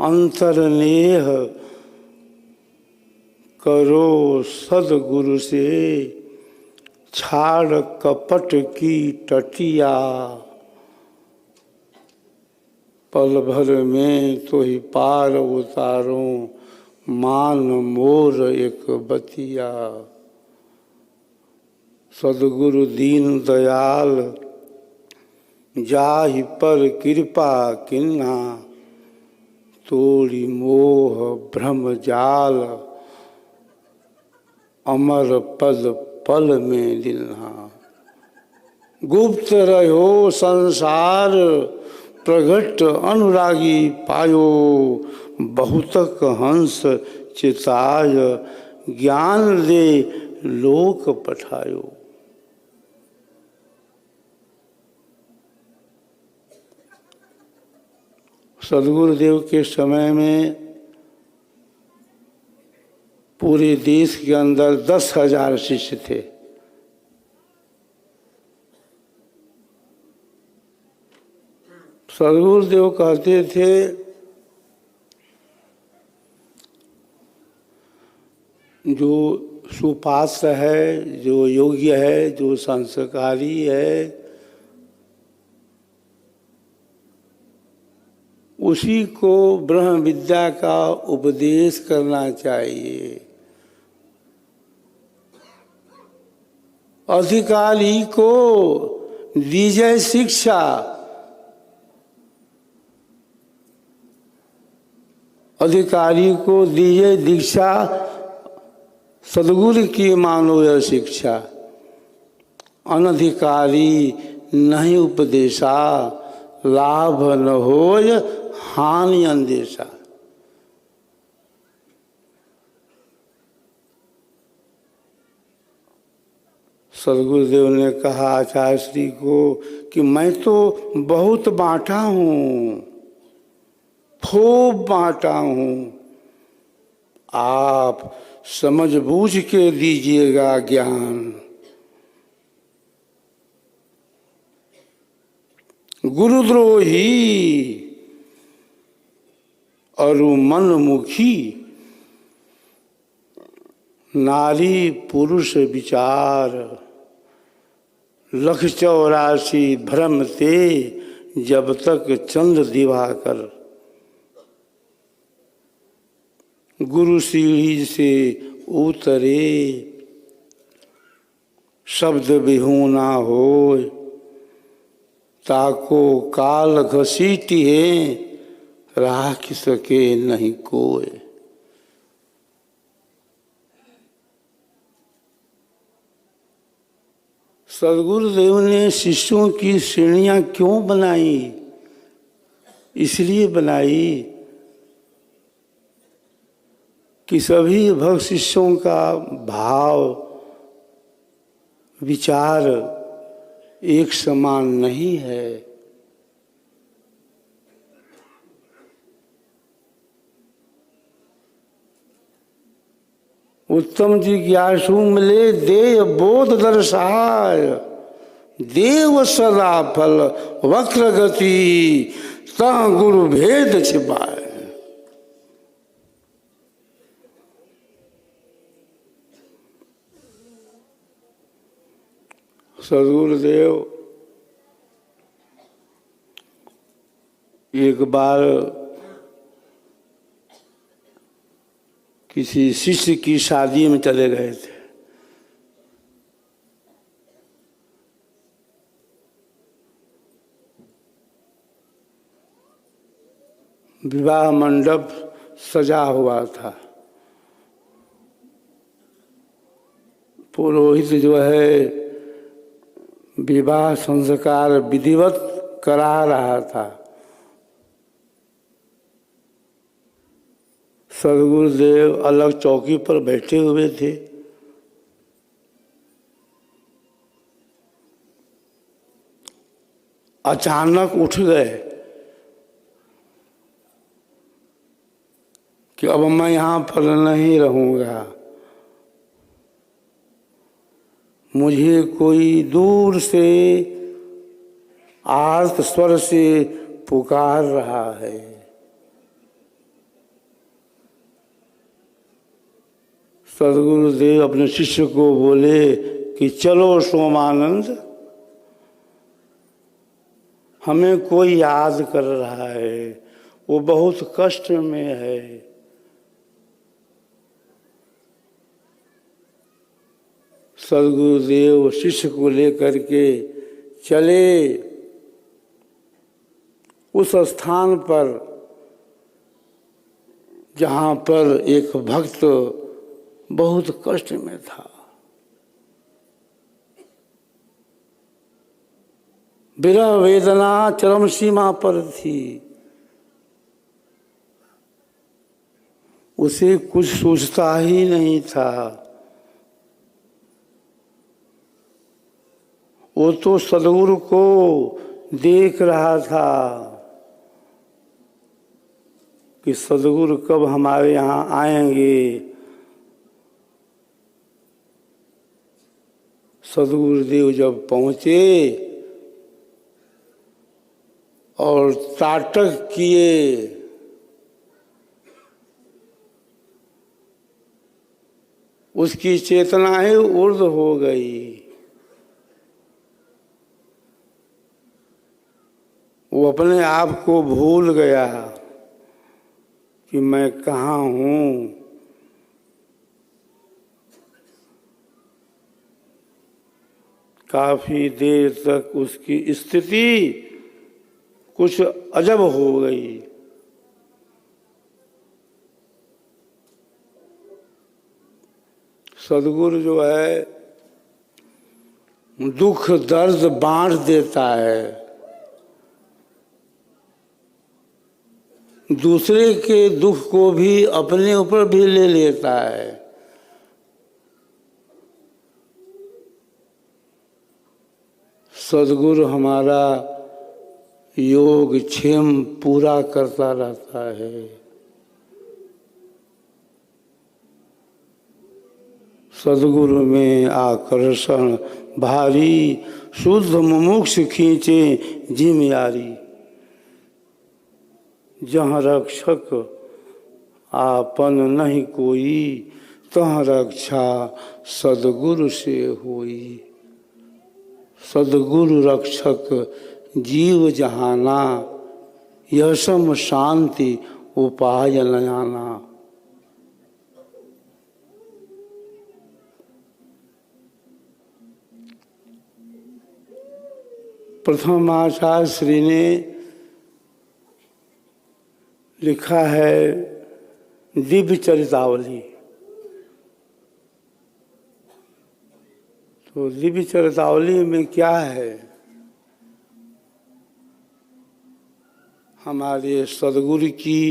अंतर्नेह करो सदगुरु से, छाड़ कपट की टटिया। पल भर में तो ही पार उतारूं, मान मोर एक बतिया। सदगुरु दीन दयाल, जाहि पर कृपा किन्हा। तोड़ी मोह भ्रम जाल, अमर पद पल में दिल्हा। गुप्त रहो संसार, प्रगट अनुरागी पायो। बहुतक हंस चिताय, ज्ञान दे लोक पठायो। सदगुरुदेव के समय में पूरे देश के अंदर 10,000 शिष्य थे। सदगुरुदेव कहते थे जो सुपात्र है, जो योग्य है, जो संस्कारी है, उसी को ब्रह्म विद्या का उपदेश करना चाहिए। अधिकारी को दीजिए शिक्षा, अधिकारी को दीजिए दीक्षा। सदगुरु की मानो यह शिक्षा, अनधिकारी नहीं उपदेशा। लाभ न होय हानि अंदेशा। सदगुरुदेव ने कहा आचार्य श्री को कि मैं तो बहुत बांटा हूँ, खूब बांटा हूँ, आप समझ बूझ के दीजिएगा ज्ञान। गुरुद्रोही अरु मनमुखी, नारी पुरुष विचार। 184 भ्रम ते, जब तक चंद्र दिवाकर। गुरु सीढ़ी से उतरे, शब्द विहूना होय। ताको काल घसीटी है, राख सके नहीं कोय। सदगुरुदेव ने शिष्यों की श्रेणियां क्यों बनाई? इसलिए बनाई कि सभी भक्त शिष्यों का भाव विचार एक समान नहीं है। उत्तम जिज्ञासु मिले, देय बोध दर्शाय। देव सदा फल वक्र गति, ता गुरु भेद छिपाए। सदगुरुदेव एक बार किसी शिष्य की शादी में चले गए थे। विवाह मंडप सजा हुआ था। पुरोहित जो है विवाह संस्कार विधिवत करा रहा था। सदगुरुदेव अलग चौकी पर बैठे हुए थे। अचानक उठ गए कि अब मैं यहाँ पर नहीं रहूँगा, मुझे कोई दूर से आर्त स्वर से पुकार रहा है। सदगुरुदेव अपने शिष्य को बोले कि चलो सोमानंद, हमें कोई याद कर रहा है, वो बहुत कष्ट में है। सदगुरुदेव शिष्य को लेकर के चले उस स्थान पर जहाँ पर एक भक्त बहुत कष्ट में था। विरह वेदना चरम सीमा पर थी। उसे कुछ सोचता ही नहीं था। वो तो सदगुरु को देख रहा था कि सदगुरु कब हमारे यहाँ आएंगे। सदगुरुदेव जब पहुँचे और ताटक किए, उसकी चेतना ही उर्ध हो गई। वो अपने आप को भूल गया कि मैं कहाँ हूँ। काफी देर तक उसकी स्थिति कुछ अजब हो गई। सदगुरु जो है दुख दर्द बांट देता है, दूसरे के दुख को भी अपने ऊपर भी ले लेता है। सदगुरु हमारा योग क्षेम पूरा करता रहता है। सदगुरु में आकर्षण भारी, शुद्ध मुमुक्ष खींचे जिम यारी। जहाँ रक्षक आपन नहीं कोई, तहाँ रक्षा सदगुरु से होई। सदगुरु रक्षक जीव जहाना, यह सम शांति उपाय न जाना। प्रथम आचार्य श्री ने लिखा है दिव्य चरितावली। तो दिव्य चरितावली में क्या है? हमारे सदगुरु की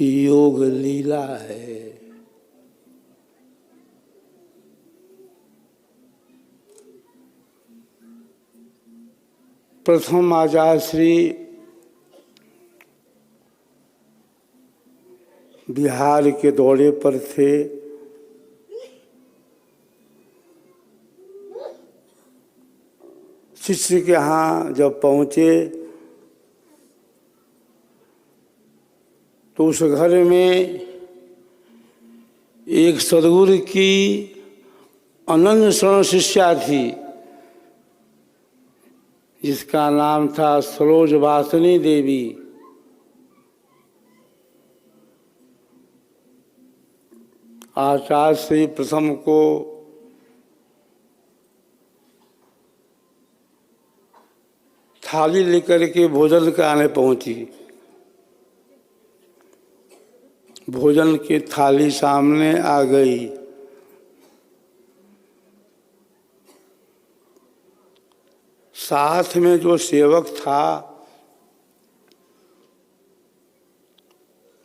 योग लीला है। प्रथम आचार्य श्री बिहार के दौरे पर थे। शिष्य के यहाँ जब पहुँचे तो उस घर में एक सदगुरु की अनन्य शरण शिष्या थी, जिसका नाम था सरोजवासिनी देवी। आचार्य श्री प्रथम को थाली लेकर के भोजन कराने पहुंची। भोजन की थाली सामने आ गई। साथ में जो सेवक था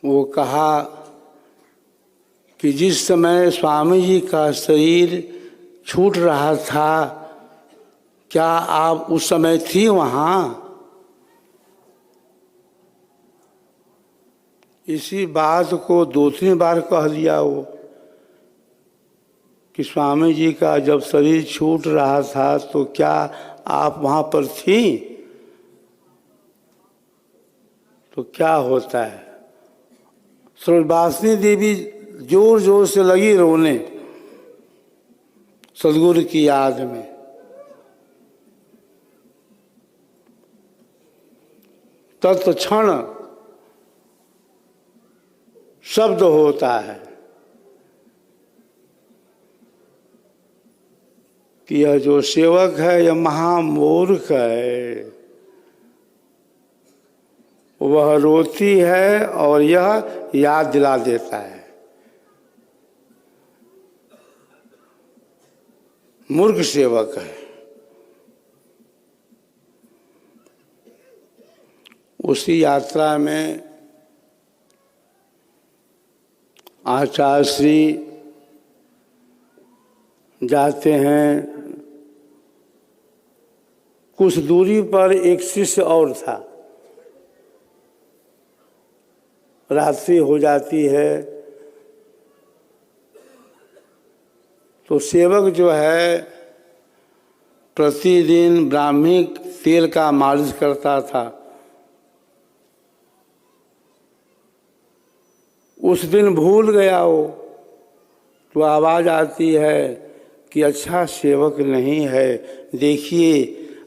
वो कहा कि जिस समय स्वामी जी का शरीर छूट रहा था, क्या आप उस समय थी वहाँ? इसी बात को दो तीन बार कह दिया वो कि स्वामी जी का जब शरीर छूट रहा था तो क्या आप वहाँ पर थी? तो क्या होता है, सरोजवासिनी देवी जोर जोर से लगी रोने। सदगुरु की याद में। तत्क्षण शब्द होता है कि यह जो सेवक है यह महामूर्ख है, वह रोती है और यह याद दिला देता है। मूर्ख सेवक है। उसी यात्रा में आचार्य श्री जाते हैं। कुछ दूरी पर एक शिष्य और था। रात्रि हो जाती है तो सेवक जो है प्रतिदिन ब्राह्मी तेल का मालिश करता था। उस दिन भूल गया वो, तो आवाज़ आती है कि अच्छा सेवक नहीं है, देखिए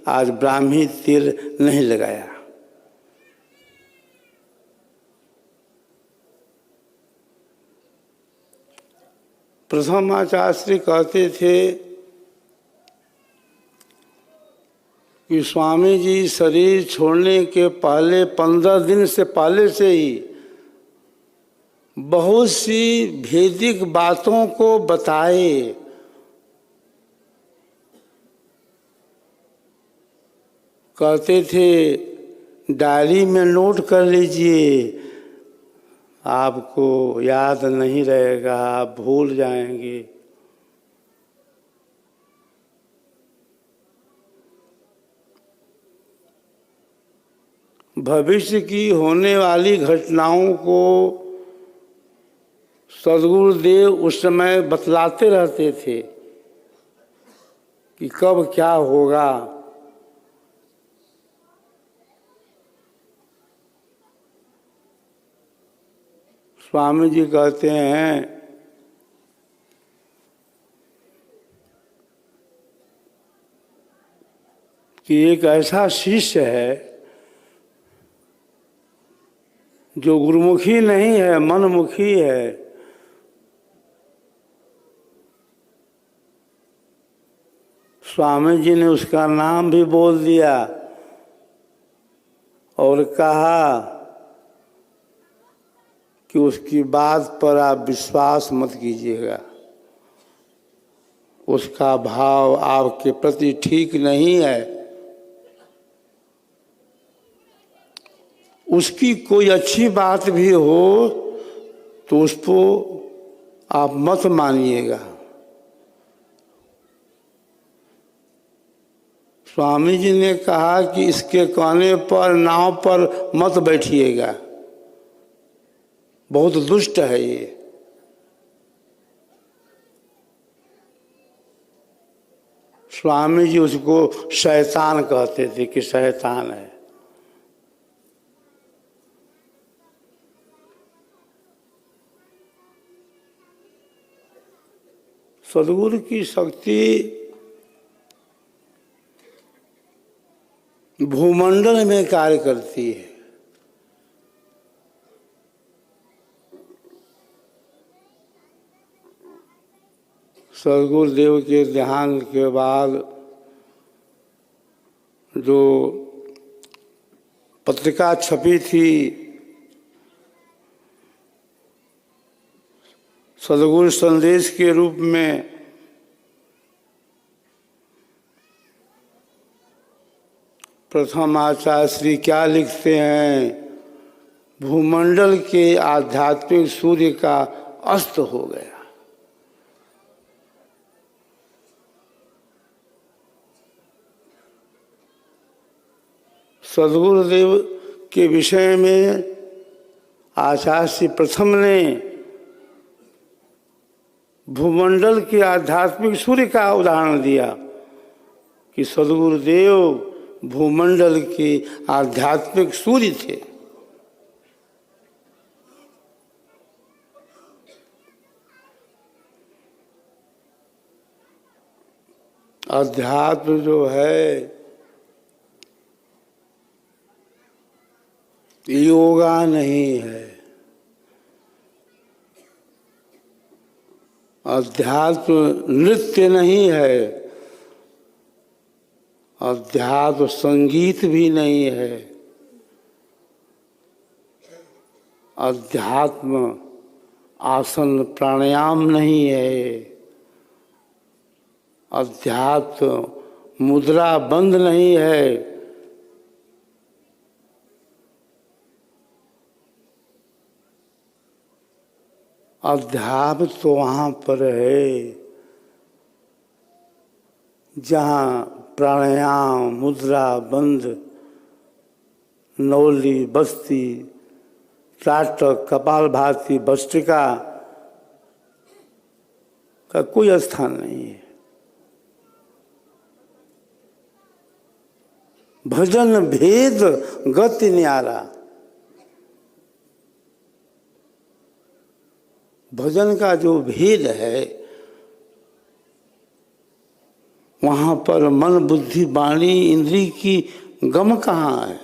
आज ब्राह्मी तेल नहीं लगाया। प्रथम आचार्य कहते थे कि स्वामी जी शरीर छोड़ने के पहले 15 दिन से पहले से ही बहुत सी वैदिक बातों को बताए। कहते थे डायरी में नोट कर लीजिए, आपको याद नहीं रहेगा, आप भूल जाएंगे। भविष्य की होने वाली घटनाओं को सद्गुरुदेव उस समय बतलाते रहते थे कि कब क्या होगा। स्वामी जी कहते हैं कि एक ऐसा शिष्य है जो गुरुमुखी नहीं है, मनमुखी है। स्वामी जी ने उसका नाम भी बोल दिया और कहा कि उसकी बात पर आप विश्वास मत कीजिएगा, उसका भाव आपके प्रति ठीक नहीं है, उसकी कोई अच्छी बात भी हो तो उसको आप मत मानिएगा। स्वामी जी ने कहा कि इसके कहने पर नाव पर मत बैठिएगा, बहुत दुष्ट है ये। स्वामी जी उसको शैतान कहते थे कि शैतान है। सद्गुरु की शक्ति भूमंडल में कार्य करती है। सद्गुरुदेव के देहांत के बाद जो पत्रिका छपी थी सद्गुरु संदेश के रूप में, प्रथम आचार्य श्री क्या लिखते हैं, भूमंडल के आध्यात्मिक सूर्य का अस्त हो गया। सद्गुरुदेव के विषय में आचार्य श्री प्रथम ने भूमंडल के आध्यात्मिक सूर्य का उदाहरण दिया कि सद्गुरुदेव भूमंडल के आध्यात्मिक सूर्य थे। अध्यात्म जो है योगा नहीं है, अध्यात्म नृत्य नहीं है, अध्यात्म संगीत भी नहीं है, अध्यात्म आसन प्राणायाम नहीं है, अध्यात्म मुद्रा बंद नहीं है, अध्यात्म तो वहाँ पर है जहाँ प्राणायाम, मुद्रा बंद, नौली, बस्ती, त्राटक, कपालभाति, भस्त्रिका का कोई स्थान नहीं है। भजन भेद गति न्यारा, भजन का जो भेद है वहाँ पर मन, बुद्धि, वाणी, इंद्री की गम कहाँ है?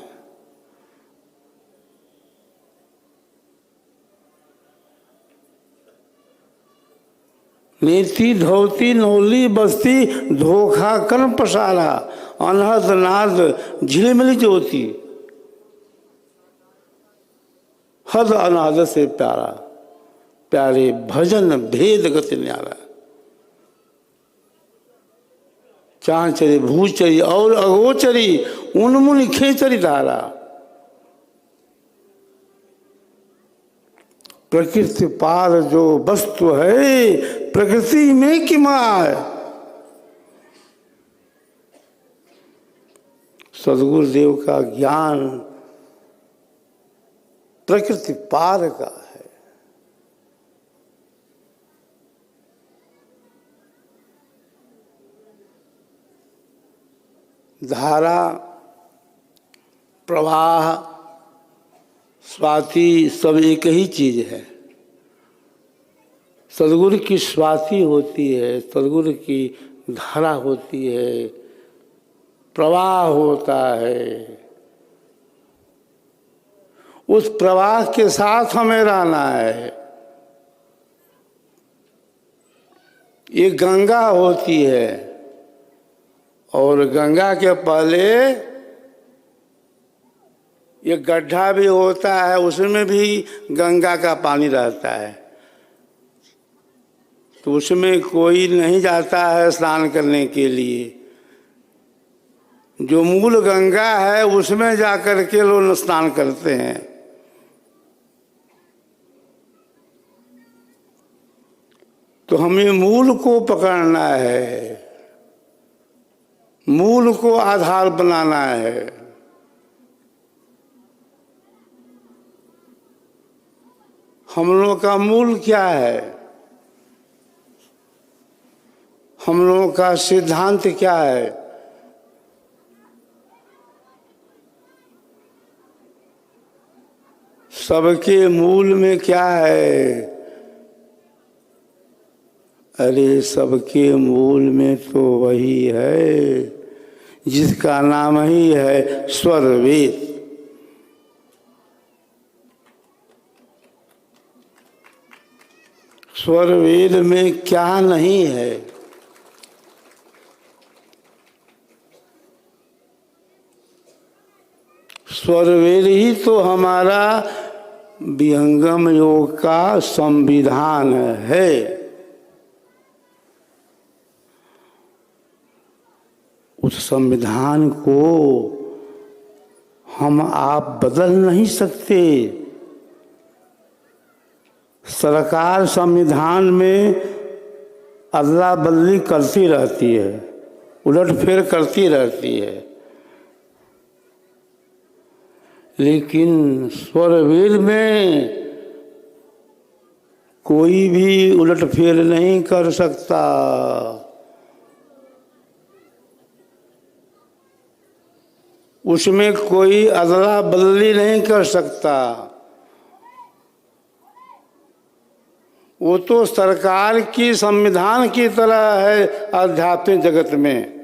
नेति धोती नौली बस्ती धोखा कर्म पसारा, अनहद नाद झिलमिल ज्योति, हद अनाद से प्यारा, प्यारे भजन भेद गति न्यारा। चांचरी भूचरी और अगोचरी उन्मुनि खेचरी धारा, प्रकृति पार जो वस्तु है प्रकृति में की माय। सदगुरुदेव का ज्ञान प्रकृति पार का है। धारा, प्रवाह, स्वाति सब एक ही चीज है। सदगुरु की स्वाति होती है, सदगुरु की धारा होती है, प्रवाह होता है। उस प्रवाह के साथ हमें रहना है। ये गंगा होती है और गंगा के पहले ये गड्ढा भी होता है, उसमें भी गंगा का पानी रहता है, तो उसमें कोई नहीं जाता है स्नान करने के लिए। जो मूल गंगा है उसमें जाकर के लोग स्नान करते हैं। तो हमें मूल को पकड़ना है, मूल को आधार बनाना है। हम लोग का मूल क्या है? हम लोगों का सिद्धांत क्या है? सबके मूल में क्या है? अरे सबके मूल में तो वही है जिसका नाम ही है स्वर वेद। स्वर वेद में क्या नहीं है? स्वर वेद ही तो हमारा विहंगम योग का संविधान है। उस संविधान को हम आप बदल नहीं सकते। सरकार संविधान में अदला बदली करती रहती है, उलटफेर करती रहती है, लेकिन स्वरवेद में कोई भी उलटफेर नहीं कर सकता। उसमें कोई अदला बदली नहीं कर सकता। वो तो सरकार की संविधान की तरह है आध्यात्मिक जगत में।